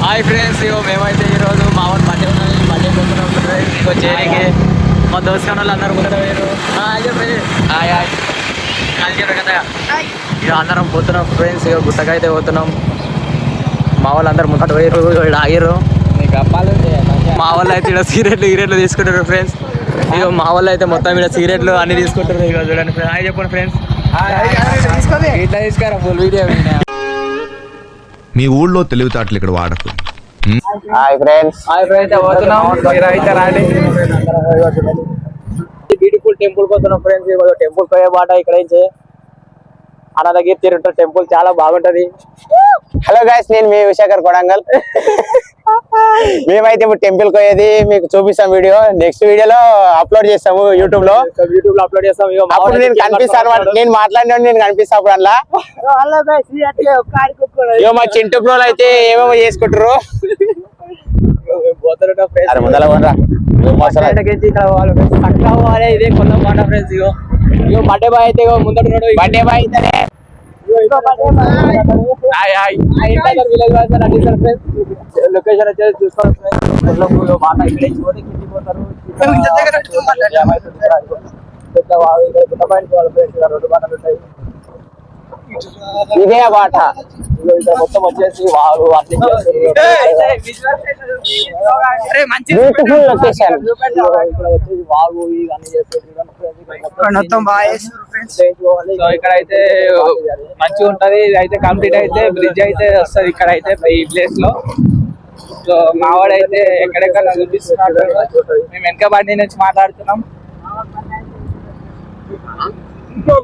Hi friends, మేమైతే ఈరోజు మామూలు బర్త్డే ఉన్నది, బర్త్డే పోతున్నాం. ఇంకో చేరికి మా దోస్తు వాళ్ళు అందరూ కూడా వేరు. హాయ్ హాయ్ కదా, ఇక అందరం పోతున్నాం ఫ్రెండ్స్. ఇక గుట్టకైతే పోతున్నాం. మా వాళ్ళు అందరు ముందట వేరు, ఇక్కడ ఆగిర్రు. మా వాళ్ళు అయితే ఇక్కడ సిగరెట్లు తీసుకుంటారు ఫ్రెండ్స్. ఇక మా వాళ్ళు అయితే మొత్తం ఇక్కడ సిగరెట్లు అన్ని తీసుకుంటారు. ఇక చూడండి ఫ్రెండ్స్, హాయ్ చెప్పండి ఫ్రెండ్స్. ఇట్లా తీసుకురా ఫుల్ వీడియో. మీ ఊళ్ళో తెలివితేటలు ఇక్కడ వాడకు. బ్యూటిఫుల్ టెంపుల్ పోతున్నాం ఫ్రెండ్స్. టెంపుల్ పోయే బాట ఇక్కడ నుంచి అన్నదగిరి తిరుగుతారు. టెంపుల్ చాలా బాగుంటది. హలో గైస్, నేను మీ విశాఖర్ కొడంగల్. మేమైతే ఇప్పుడు టెంపుల్ కి పోయేది మీకు చూపిస్తాం. వీడియో నెక్స్ట్ వీడియోలో అప్లోడ్ చేస్తాము యూట్యూబ్ లో అప్లోడ్ చేస్తాం. అప్పుడు నేను కనిపిస్తాను, నేను మాట్లాడిన నేను కనిపిస్తా అప్పుడు అందులో. ఇక మా చింటూ బ్రోలు అయితే ఏమేమో చేసుకుంటారు. ఇదే కొత్త మాట ఫ్రెండ్స్. ఇగో బర్త్డే బాయ్ అయితే ముందట బర్త్డే బాయ్ అయితేనే లొకేషన్ వచ్చేసి చూసుకోండి ఫ్రెండ్స్. మాట ఇక్కడే చూడండి, కిందికి పోతారు. రెండు బాటలు ఉంటాయి. ఇదే బాట మొత్తం వచ్చేసి వాగు అన్ని బ్యూటిఫుల్ లొకేషన్. వాగు ఇవన్నీ ఇక్కడ అయితే మంచిగా ఉంటది. ఇది అయితే కంప్లీట్ అయితే బ్రిడ్జ్ అయితే వస్తుంది ఇక్కడ అయితే ఈ ప్లేస్ లో. సో మావాడైతే ఎక్కడెక్కడ చూపిస్తున్నాడు. మేము వెనక బండి నుంచి మాట్లాడుతున్నాం.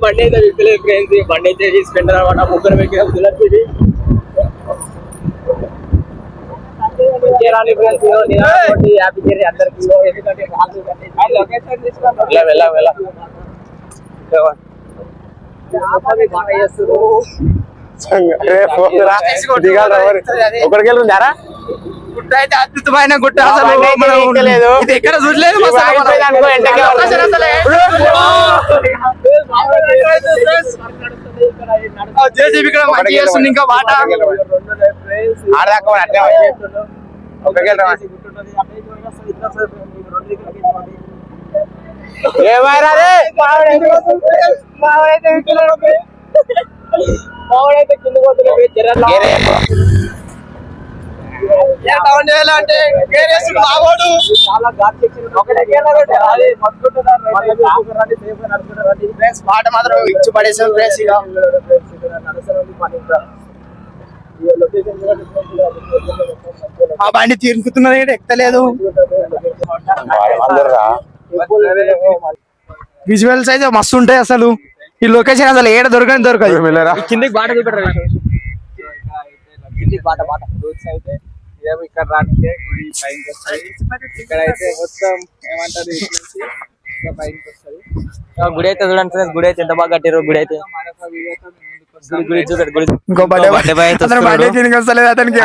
బండి అయితే విప్పలేదు ఫ్రెండ్స్. బండి అయితే తీసుకుంటారు అనమాట. ముగ్గురు వెక్కి ఒకడికి వెళ్ళారా? గుట్ట అయితే అద్భుతమైన గుట్ట. ఇది ఎక్కడ చూడలేదు. ఇంకా బాట మావాడైతే కింద మాట మాత్రం ఇచ్చి పడేసాం ఫ్రెండ్స్. ఆ బండి తీరుకుతున్నది, ఎక్కలేదు. విజువల్స్ అయితే మస్తు ఉంటాయి. అసలు ఈ లొకేషన్ అసలు ఏడ దొరకదు. కిందికి బాట చూపెట్టారు. కిందికి బాట అయితే ఇక్కడ రానికే గుడి పైకి వస్తుంది. ఇక్కడ అయితే మొత్తం ఏమంటారు పైకి వస్తుంది. గుడి అయితే చూడండి ఫ్రెండ్స్. గుడి అయితే ఎంత బాగా కట్టారు. గుడి అయితే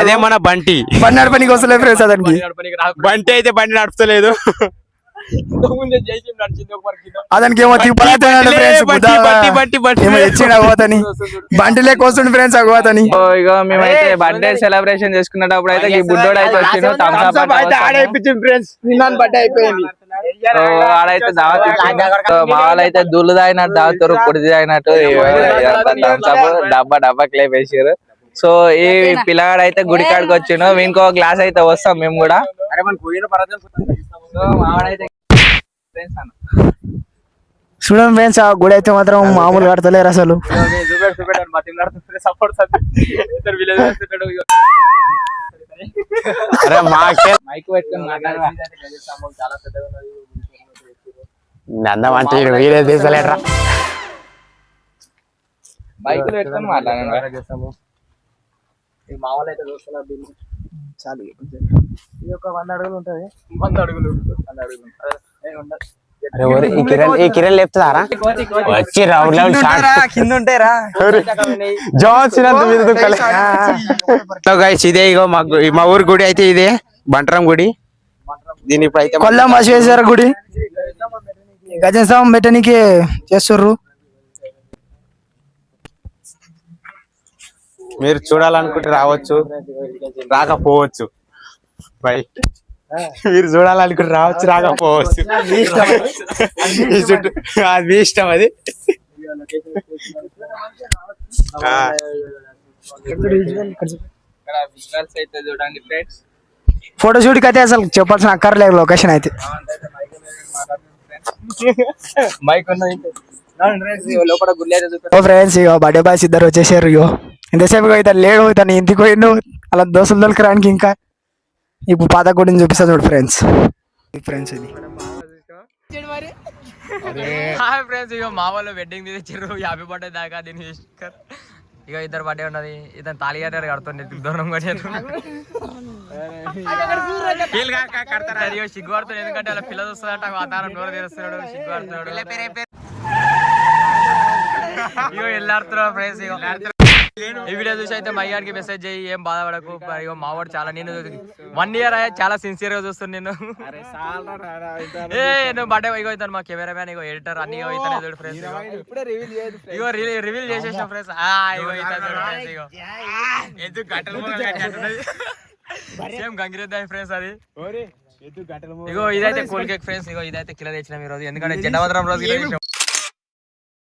అదే మన బండి పనికి వస్తలేదు ఫ్రెండ్స్. అతనికి బండి అయితే బండి నడుపుతలేదు. అతనికి ఏమో బండి లేక వస్తుంది ఫ్రెండ్స్. అగోతని ఇక మేమైతే బర్త్డే సెలబ్రేషన్ చేసుకున్నప్పుడు అయితే ఈ బుడ్డోడు అయితే వచ్చిండు. బర్త్డే అయిపోయింది. ఆడైతే మా వాళ్ళైతే దుళ్ళు తాగినట్టు తాగుతారు, పొడి తాగినట్టు డబ్బా క్లేప్ వేసారు. సో ఈ పిల్లగాడు అయితే గుడి కాడికి వచ్చిండు. ఇంకో గ్లాస్ అయితే వస్తాం మేము కూడా. చూడండి ఫ్రెండ్స్, ఆ గుడి అయితే మాత్రం మామూలు కడతలేరు అసలు. నందమంటే వీరే తీసలేట్రా. బైకులు పెట్టుకొని మాట్లాడాను. మా వాళ్ళు అయితే చూస్తున్నారు. చాలు ఇది ఒక 100 అడుగులు ఉంటుంది. 100 అడుగులు ఈ కిరణ్ లేపుతారా వచ్చి రౌండ్ కింద ఉంటారా గైస్. ఇదే ఇగో మా ఊరు గుడి అయితే ఇదే బంటరం గుడి. దీని ఇప్పుడు అయితే కొల్లం బసవేశ్వర గుడి గజస్వామి పెట్టడానికి చేస్తుర్రు. మీరు చూడాలనుకుంటే రావచ్చు, రాకపోవచ్చు. బై మీరు చూడాలనుకుంటే రావచ్చు, రాకపోవచ్చు. అది మీ ఇష్టం అది. ఫోటోషూట్కి అయితే అసలు చెప్పాల్సిన అక్కర్లేదు లొకేషన్ అయితే. ఓ ఫ్రెండ్స్ ఇగో బర్త్డే బాయ్స్ ఇద్దరు వచ్చేసారు. ఇగో ఎంతసేపు ఇతను లేడు, ఇతను ఇంటికి పోయిండు అలా దోశలు దొరకరానికి. ఇంకా ఇప్పుడు పాత గుడిని చూపిస్తా చూడు ఫ్రెండ్స్. ఫ్రెండ్స్ ఇది హాయ్ ఫ్రెండ్స్, ఇగో మా వాళ్ళు వెడ్డింగ్ తెచ్చారు. హ్యాపీ బర్త్డే దాకా దీని ఇక ఇద్దరు బర్త్డే ఉన్నది. ఇతను తాళి కట్టారు, కడుతుంది దూరం కట్టారు. సిగ్గు పడుతుంది, ఎందుకంటే అలా పిల్లలు వస్తుందంట. వాతావరణం నోరు తెరుస్తున్నాడు, సిగ్గు పడుతున్నాడు. ఇగో వెళ్ళాడుతున్నాడు ఫ్రెండ్స్. ఇగో ఈ వీడియో చూసి అయితే మా అయ్యాడికి మెసేజ్ చేయి, ఏం బాధపడకు. ఇగో మా వాడు చాలా, నేను 1 year అయ్యా చాలా సిన్సియర్ గా చూస్తాను నేను. నువ్వు బర్త్డే ఇగో ఇతను మా కెమెరా మ్యాన్, ఇగో ఎడిటర్ అన్ని ఇతనే చూడు ఫ్రెండ్స్. ఇగో రివీల్ చేసేసాం ఫ్రెండ్స్. ఇగో ఇతను చూడు ఫ్రెండ్స్. ఇగో ఎందుకు గంటలు సేమ్ గంగిరెద్దాయి ఫ్రెండ్స్ అది. ఇగో ఇదైతే కూల్ కేక్ ఫ్రెండ్స్. ఇగో ఇదైతే కిలో తెచ్చినాం ఈ రోజు, ఎందుకంటే జెండవంతరం రోజు